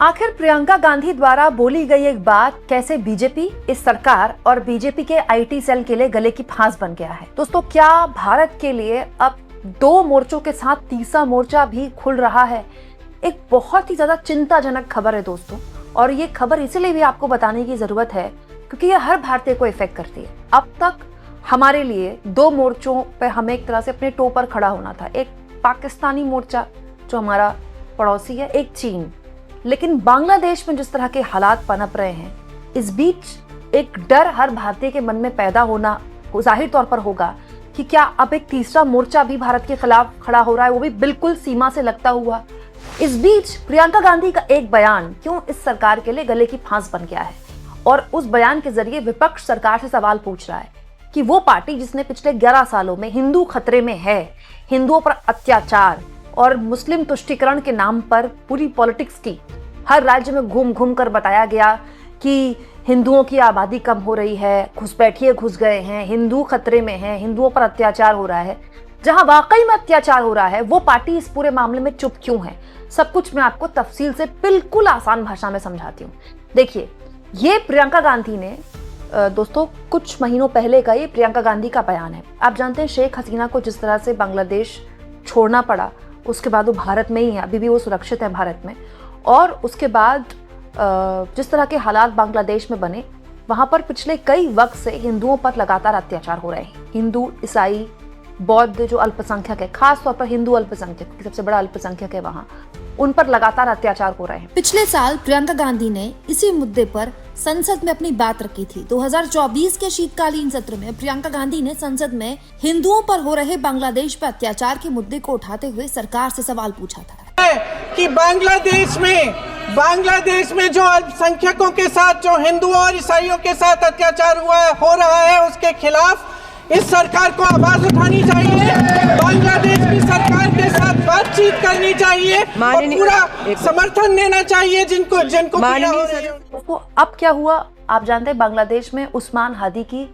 आखिर प्रियंका गांधी द्वारा बोली गई एक बात कैसे बीजेपी, इस सरकार और बीजेपी के आईटी सेल के लिए गले की फांस बन गया है। दोस्तों, क्या भारत के लिए अब दो मोर्चों के साथ तीसरा मोर्चा भी खुल रहा है? एक बहुत ही ज्यादा चिंताजनक खबर है दोस्तों, और ये खबर इसलिए भी आपको बताने की जरूरत है क्योंकि ये हर भारतीय को इफेक्ट करती है। अब तक हमारे लिए दो मोर्चों पे हमें एक तरह से अपने टो पर खड़ा होना था। एक पाकिस्तानी मोर्चा जो हमारा पड़ोसी है, एक चीन। लेकिन बांग्लादेश में जिस तरह के हालात पनप रहे हैं, इस बीच एक डर हर भारतीय के मन में पैदा होना जाहिर तौर पर होगा कि क्या अब एक तीसरा मोर्चा भी भारत के खिलाफ खड़ा हो रहा है, वो भी बिल्कुल सीमा से लगता हुआ। इस बीच प्रियंका गांधी का एक बयान क्यों इस सरकार के लिए गले की फांस बन गया है, और उस बयान के जरिए विपक्ष सरकार से सवाल पूछ रहा है कि वो पार्टी जिसने पिछले 11 सालों में हिंदू खतरे में है, हिंदुओं पर अत्याचार और मुस्लिम तुष्टीकरण के नाम पर पूरी पॉलिटिक्स की, हर राज्य में घूम घूम कर बताया गया कि हिंदुओं की आबादी कम हो रही है, घुसपैठिए घुस गए हैं, हिंदू खतरे में हैं, हिंदुओं पर अत्याचार हो रहा है। जहां वाकई में अत्याचार हो रहा है, वो पार्टी इस पूरे मामले में चुप क्यों है? सब कुछ मैं आपको तफसील से बिल्कुल आसान भाषा में समझाती हूँ। देखिए, ये प्रियंका गांधी ने दोस्तों कुछ महीनों पहले का ये प्रियंका गांधी का बयान है। आप जानते हैं शेख हसीना को जिस तरह से बांग्लादेश छोड़ना पड़ा, उसके बाद वो भारत में ही है, अभी भी वो सुरक्षित है भारत में। और उसके बाद जिस तरह के हालात बांग्लादेश में बने, वहां पर पिछले कई वक्त से हिंदुओं पर लगातार अत्याचार हो रहे हैं। हिंदू, ईसाई, बौद्ध जो अल्पसंख्यक है, खास तौर पर हिंदू अल्पसंख्यक, सबसे बड़ा अल्पसंख्यक है वहां, उन पर लगातार अत्याचार हो रहे हैं। पिछले साल प्रियंका गांधी ने इसी मुद्दे पर संसद में अपनी बात रखी थी। 2024 के शीतकालीन सत्र में प्रियंका गांधी ने संसद में हिंदुओं पर हो रहे बांग्लादेश पर अत्याचार के मुद्दे को उठाते हुए सरकार से सवाल पूछा था कि बांग्लादेश में जो अल्पसंख्यकों के साथ, जो हिंदुओं और ईसाइयों के साथ अत्याचार हो रहा है, उसके खिलाफ इस सरकार को आवाज उठानी चाहिए। बांग्लादेश की सरकार के साथ बातचीत करनी चाहिए और पूरा समर्थन देना चाहिए जिनको तो अब क्या हुआ आप जानते हैं? बांग्लादेश में उस्मान हादी की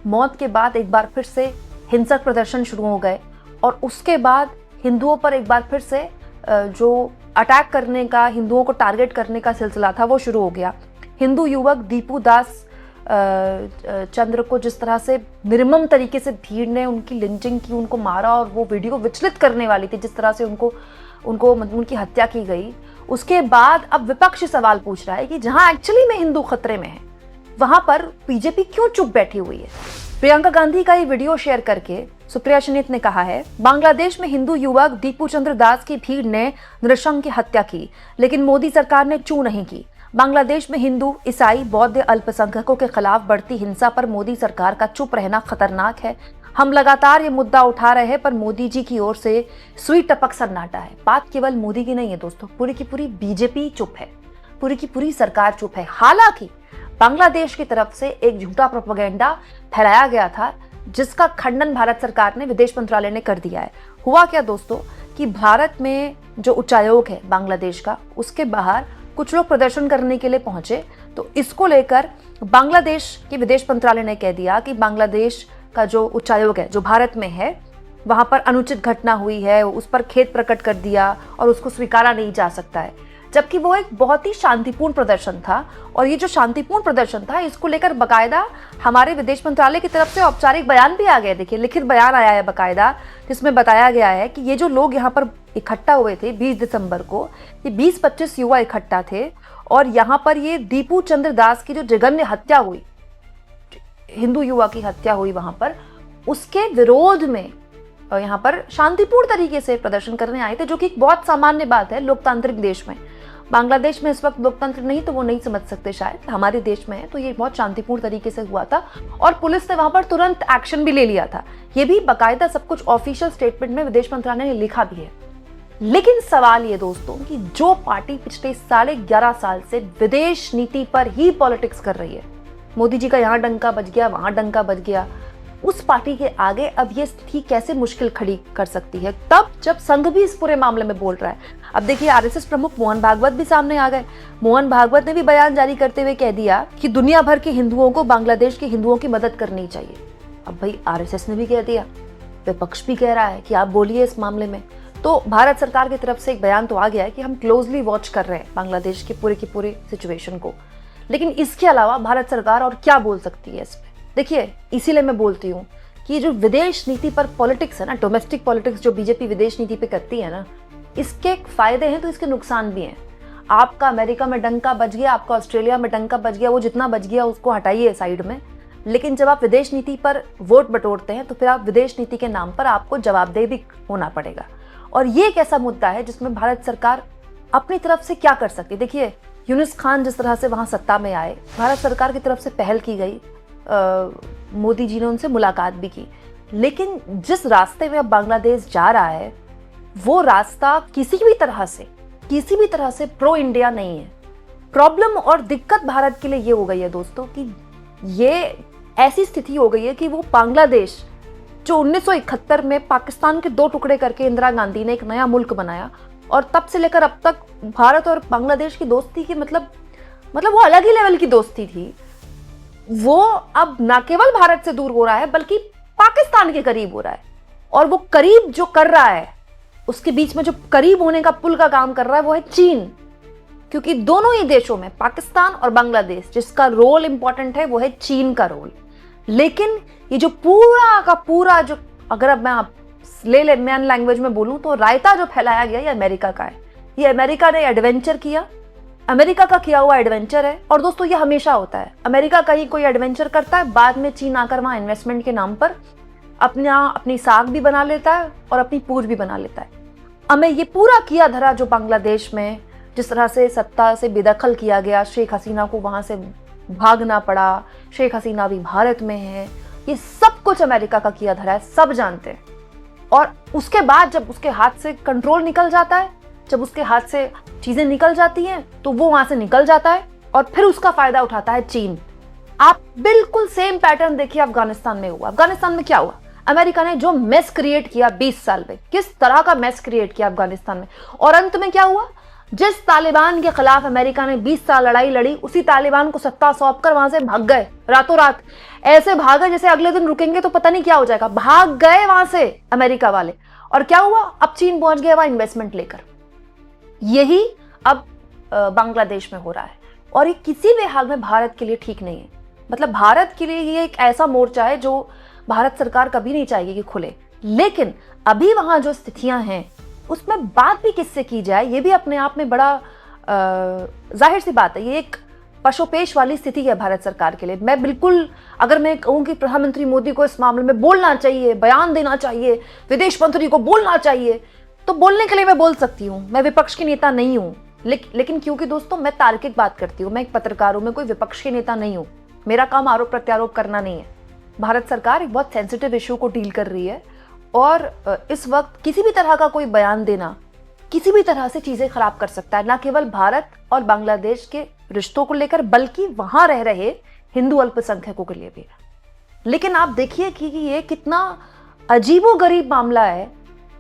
मौत के बाद एक बार फिर से हिंसक प्रदर्शन शुरू हो गए, और उसके बाद हिंदुओं पर एक बार फिर से जो अटैक करने का, हिंदुओं को टारगेट करने का सिलसिला था वो शुरू हो गया। हिंदू युवक दीपू दास चंद्र को जिस तरह से निर्मम तरीके से भीड़ ने उनकी लिंचिंग की, उनको मारा, और वो वीडियो विचलित करने वाली थी जिस तरह से उनकी हत्या की गई। उसके बाद अब विपक्ष सवाल पूछ रहा है कि जहां एक्चुअली में हिंदू खतरे में है, वहां पर बीजेपी क्यों चुप बैठी हुई है? प्रियंका गांधी का ये वीडियो शेयर करके सुप्रिया सुनीत ने कहा है, बांग्लादेश में हिंदू युवक दीपू चंद्र दास की भीड़ ने नृशंस की हत्या की, लेकिन मोदी सरकार ने चू नहीं की। बांग्लादेश में हिंदू, ईसाई, बौद्ध अल्पसंख्यकों के खिलाफ बढ़ती हिंसा पर मोदी सरकार का चुप रहना खतरनाक है। हम लगातार ये मुद्दा उठा रहे हैं, पर मोदी जी की ओर से सुई टपक सन्नाटा है। बात केवल मोदी की नहीं है दोस्तों, पूरी की पूरी बीजेपी चुप है, पूरी की पूरी सरकार चुप है। हालांकि बांग्लादेश की तरफ से एक झूठा प्रोपेगेंडा फैलाया गया था जिसका खंडन भारत सरकार ने, विदेश मंत्रालय ने कर दिया है। हुआ क्या दोस्तों कि भारत में जो उच्चायोग है बांग्लादेश का, उसके बाहर कुछ लोग प्रदर्शन करने के लिए पहुंचे, तो इसको लेकर बांग्लादेश के विदेश मंत्रालय ने कह दिया कि बांग्लादेश का जो उच्चायोग है, जो भारत में है, वहां पर अनुचित घटना हुई है, उस पर खेद प्रकट कर दिया और उसको स्वीकारा नहीं जा सकता है। जबकि वो एक बहुत ही शांतिपूर्ण प्रदर्शन था, और ये जो शांतिपूर्ण प्रदर्शन था, इसको लेकर बकायदा हमारे विदेश मंत्रालय की तरफ से औपचारिक बयान भी आ गया। देखिए, लिखित बयान आया है बकायदा, जिसमें बताया गया है कि ये जो लोग यहाँ पर इकट्ठा हुए थे 20 दिसंबर को, ये 20-25 युवा इकट्ठा थे, और यहाँ पर ये दीपू चंद्र दास की जो जघन्य हत्या हुई, हिंदू युवा की हत्या हुई वहां पर, उसके विरोध में यहाँ पर शांतिपूर्ण तरीके से प्रदर्शन करने आए थे, जो कि एक बहुत सामान्य बात है लोकतांत्रिक देश में। बांग्लादेश में इस वक्त लोकतंत्र नहीं, तो वो नहीं समझ सकते शायद। हमारे देश में है तो ये बहुत शांतिपूर्ण तरीके से हुआ था, और पुलिस ने वहां पर तुरंत एक्शन भी ले लिया था। ये भी बाकायदा सब कुछ ऑफिशियल स्टेटमेंट में विदेश मंत्रालय ने लिखा भी है। लेकिन सवाल ये दोस्तों कि जो पार्टी पिछले 11.5 साल से विदेश नीति पर ही पॉलिटिक्स कर रही है, मोदी जी का यहाँ डंका बज गया, वहां डंका बज गया, उस पार्टी के आगे अब ये स्थिति कैसे मुश्किल खड़ी कर सकती है, तब जब संघ भी इस पूरे मामले में बोल रहा है। अब देखिए, आरएसएस प्रमुख मोहन भागवत भी सामने आ गए। मोहन भागवत ने भी बयान जारी करते हुए कह दिया कि दुनिया भर के हिंदुओं को बांग्लादेश के हिंदुओं की मदद करनी चाहिए। अब भाई आरएसएस ने भी कह दिया, विपक्ष भी कह रहा है कि आप बोलिए इस मामले में। तो भारत सरकार की तरफ से एक बयान तो आ गया है कि हम क्लोजली वॉच कर रहे हैं बांग्लादेश की पूरे सिचुएशन को, लेकिन इसके अलावा भारत सरकार और क्या बोल सकती है इस पे? देखिए, इसीलिए मैं बोलती हूँ कि जो विदेश नीति पर पॉलिटिक्स है ना, डोमेस्टिक पॉलिटिक्स जो बीजेपी विदेश नीति पे करती है ना, इसके फायदे हैं तो इसके नुकसान भी हैं। आपका अमेरिका में डंका बज गया, आपका ऑस्ट्रेलिया में डंका बज गया, वो जितना बज गया उसको हटाइए साइड में, लेकिन जब आप विदेश नीति पर वोट बटोरते हैं तो फिर आप विदेश नीति के नाम पर आपको जवाबदेह भी होना पड़ेगा। और ये एक ऐसा मुद्दा है जिसमें भारत सरकार अपनी तरफ से क्या कर सकती है। देखिए, यूनुस खान जिस तरह से वहाँ सत्ता में आए, भारत सरकार की तरफ से पहल की गई, मोदी जी ने उनसे मुलाकात भी की, लेकिन जिस रास्ते में अब बांग्लादेश जा रहा है वो रास्ता किसी भी तरह से प्रो इंडिया नहीं है। प्रॉब्लम और दिक्कत भारत के लिए ये हो गई है दोस्तों कि ये ऐसी स्थिति हो गई है कि वो बांग्लादेश जो 1971 में पाकिस्तान के 2 टुकड़े करके इंदिरा गांधी ने एक नया मुल्क बनाया, और तब से लेकर अब तक भारत और बांग्लादेश की दोस्ती की मतलब वो अलग ही लेवल की दोस्ती थी, वो अब न केवल भारत से दूर हो रहा है बल्कि पाकिस्तान के करीब हो रहा है। और वो करीब जो कर रहा है, उसके बीच में जो करीब होने का पुल का काम कर रहा है वो है चीन, क्योंकि दोनों ही देशों में, पाकिस्तान और बांग्लादेश, जिसका रोल इंपॉर्टेंट है वो है चीन का रोल। लेकिन ये जो पूरा का पूरा जो, अगर अब मैं मैन लैंग्वेज में बोलूं तो रायता जो फैलाया गया ये अमेरिका का है। ये अमेरिका ने एडवेंचर किया, अमेरिका का किया हुआ एडवेंचर है। और दोस्तों ये हमेशा होता है, अमेरिका कहीं कोई एडवेंचर करता है, बाद में चीन आकर वहां इन्वेस्टमेंट के नाम पर अपनी साख भी बना लेता है और अपनी पूंछ भी बना लेता है। हमें ये पूरा किया धरा जो बांग्लादेश में जिस तरह से सत्ता से बेदखल किया गया, शेख हसीना को वहां से भागना पड़ा, शेख हसीना भी भारत में है, ये सब कुछ अमेरिका का किया धरा है, सब जानते हैं। और उसके बाद जब उसके हाथ से कंट्रोल निकल जाता है, जब उसके हाथ से चीजें निकल जाती हैं, तो वो वहां से निकल जाता है और फिर उसका फायदा उठाता है चीन। आप बिल्कुल सेम पैटर्न देखिए अफगानिस्तान में हुआ। अफगानिस्तान में क्या हुआ? अमेरिका ने जो मेस क्रिएट किया 20 साल में, किस तरह का मेस क्रिएट किया अफगानिस्तान में, और अंत में क्या हुआ? जिस तालिबान के खिलाफ अमेरिका ने 20 साल लड़ाई लड़ी, उसी तालिबान को सत्ता सौंपकर वहां से भाग गए रातों रात। ऐसे भागे जैसे अगले दिन रुकेंगे तो पता नहीं क्या हो जाएगा, भाग गए वहां से अमेरिका वाले। और क्या हुआ? अब चीन पहुंच गया वहां इन्वेस्टमेंट लेकर। यही अब बांग्लादेश में हो रहा है, और ये किसी भी हाल में भारत के लिए ठीक नहीं है। मतलब भारत के लिए ये एक ऐसा मोर्चा है जो भारत सरकार कभी नहीं चाहेगी कि खुले, लेकिन अभी वहां जो स्थितियां हैं उसमें बात भी किससे की जाए, ये भी अपने आप में बड़ा जाहिर सी बात है। ये एक पशोपेश वाली स्थिति है भारत सरकार के लिए। मैं बिल्कुल, अगर मैं कहूँ कि प्रधानमंत्री मोदी को इस मामले में बोलना चाहिए, बयान देना चाहिए, विदेश मंत्री को बोलना चाहिए, तो बोलने के लिए मैं बोल सकती हूँ। मैं विपक्ष की नेता नहीं हूँ, लेकिन क्योंकि दोस्तों मैं तार्किक बात करती हूँ, मैं एक पत्रकार हूँ, मैं कोई विपक्ष की नेता नहीं हूँ। मेरा काम आरोप प्रत्यारोप करना नहीं है। भारत सरकार एक बहुत सेंसिटिव इशू को डील कर रही है, और इस वक्त किसी भी तरह का कोई बयान देना किसी भी तरह से चीजें खराब कर सकता है, ना केवल भारत और बांग्लादेश के रिश्तों को लेकर बल्कि वहां रह रहे हिंदू अल्पसंख्यकों के लिए भी। लेकिन आप देखिए कि ये कितना अजीबोगरीब मामला है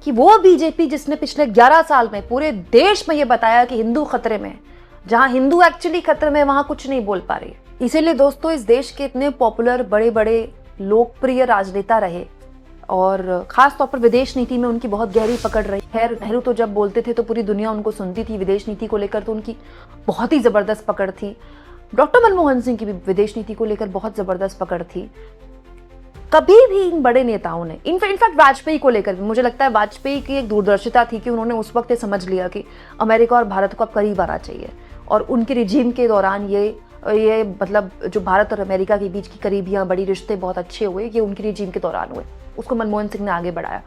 कि वो बीजेपी जिसने पिछले 11 साल में पूरे देश में ये बताया कि हिंदू खतरे में, जहां हिंदू एक्चुअली खतरे में, वहां कुछ नहीं बोल पा रही। इसीलिए दोस्तों इस देश के इतने पॉपुलर बड़े बड़े लोकप्रिय राजनेता रहे, और खास तौर पर विदेश नीति में उनकी बहुत गहरी पकड़ रही। खैर, नेहरू तो जब बोलते थे तो पूरी दुनिया उनको सुनती थी, विदेश नीति को लेकर तो उनकी बहुत ही जबरदस्त पकड़ थी। डॉक्टर मनमोहन सिंह की भी विदेश नीति को लेकर बहुत जबरदस्त पकड़ थी। कभी भी इन बड़े नेताओं ने, इनफैक्ट वाजपेयी को लेकर भी, मुझे लगता है वाजपेयी की एक दूरदर्शिता थी कि उन्होंने उस वक्त ये समझ लिया कि अमेरिका और भारत को अब करीब आना चाहिए, और उनके रिजीम के दौरान ये मतलब जो भारत और अमेरिका के बीच की करीबियां, बड़ी रिश्ते बहुत अच्छे हुए, ये उनके रिजीम के दौरान हुए। उसको मनमोहन सिंह ने आगे बढ़ाया।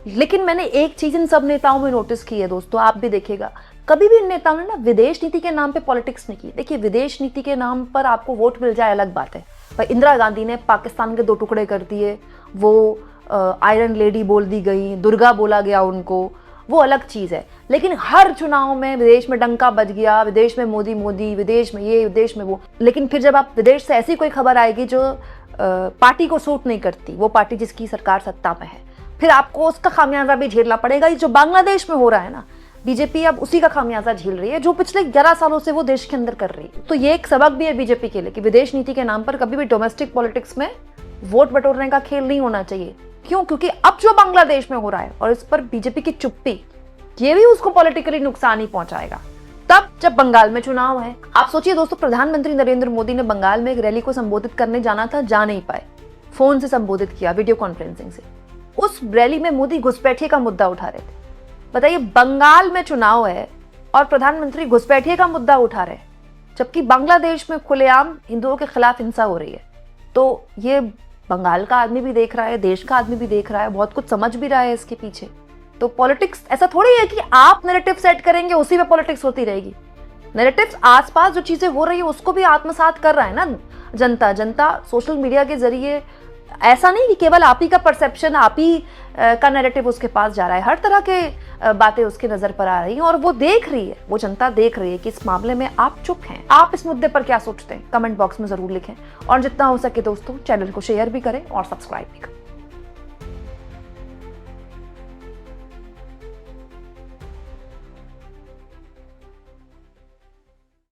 लेकिन मैंने एक चीज इन सब नेताओं में नोटिस की है दोस्तों, आप भी देखिएगा, कभी भी इन नेताओं ने ना विदेश नीति के नाम पे पॉलिटिक्स नहीं की। देखिए, विदेश नीति के नाम पर आपको वोट मिल जाए अलग बात है। भाई, इंदिरा गांधी ने पाकिस्तान के 2 टुकड़े कर दिए, वो आयरन लेडी बोल दी गई, दुर्गा बोला गया उनको, वो अलग चीज है। लेकिन हर चुनाव में विदेश में डंका बज गया, विदेश में मोदी, विदेश में ये, विदेश में वो। लेकिन फिर जब आप विदेश से ऐसी कोई खबर आएगी जो पार्टी को सूट नहीं करती, वो पार्टी जिसकी सरकार सत्ता में है, फिर आपको उसका खामियाजा भी झेलना पड़ेगा। ये जो बांग्लादेश में हो रहा है ना, बीजेपी अब उसी का खामियाजा झेल रही है जो पिछले 11 सालों से वो देश के अंदर कर रही है। तो ये एक सबक भी है बीजेपी के लिए कि विदेश नीति के नाम पर कभी भी डोमेस्टिक पॉलिटिक्स में वोट बटोरने का खेल नहीं होना चाहिए। क्यों? क्योंकि अब जो बांग्लादेश में हो रहा है और इस पर बीजेपी की चुप्पी, ये भी उसको पॉलिटिकली नुकसान ही पहुंचाएगा। तब जब बंगाल में चुनाव है, आप सोचिए दोस्तों, प्रधानमंत्री नरेंद्र मोदी ने बंगाल में एक रैली को संबोधित करने जाना था, जा नहीं पाए, फोन से संबोधित किया, वीडियो कॉन्फ्रेंसिंग से। उस रैली में मोदी घुसपैठिए का मुद्दा उठा रहे थे। बताइए, बंगाल में चुनाव है और प्रधानमंत्री घुसपैठिए का मुद्दा उठा रहे हैं, जबकि बांग्लादेश में खुलेआम हिंदुओं के खिलाफ हिंसा हो रही है। तो ये बंगाल का आदमी भी देख रहा है, देश का आदमी भी देख रहा है, बहुत कुछ समझ भी रहा है इसके पीछे। तो पॉलिटिक्स ऐसा थोड़ी है कि आप नैरेटिव सेट करेंगे उसी में पॉलिटिक्स होती रहेगी। नैरेटिव्स आसपास जो चीजें हो रही है उसको भी आत्मसात कर रहा है ना जनता सोशल मीडिया के जरिए। ऐसा नहीं कि केवल आप ही का परसेप्शन, आप ही का नैरेटिव उसके पास जा रहा है, हर तरह के बातें उसके नजर पर आ रही हैं और वो देख रही है, वो जनता देख रही है कि इस मामले में आप चुप हैं। आप इस मुद्दे पर क्या सोचते हैं कमेंट बॉक्स में जरूर लिखें और जितना हो सके दोस्तों चैनल को शेयर भी करें और सब्सक्राइब भी करें।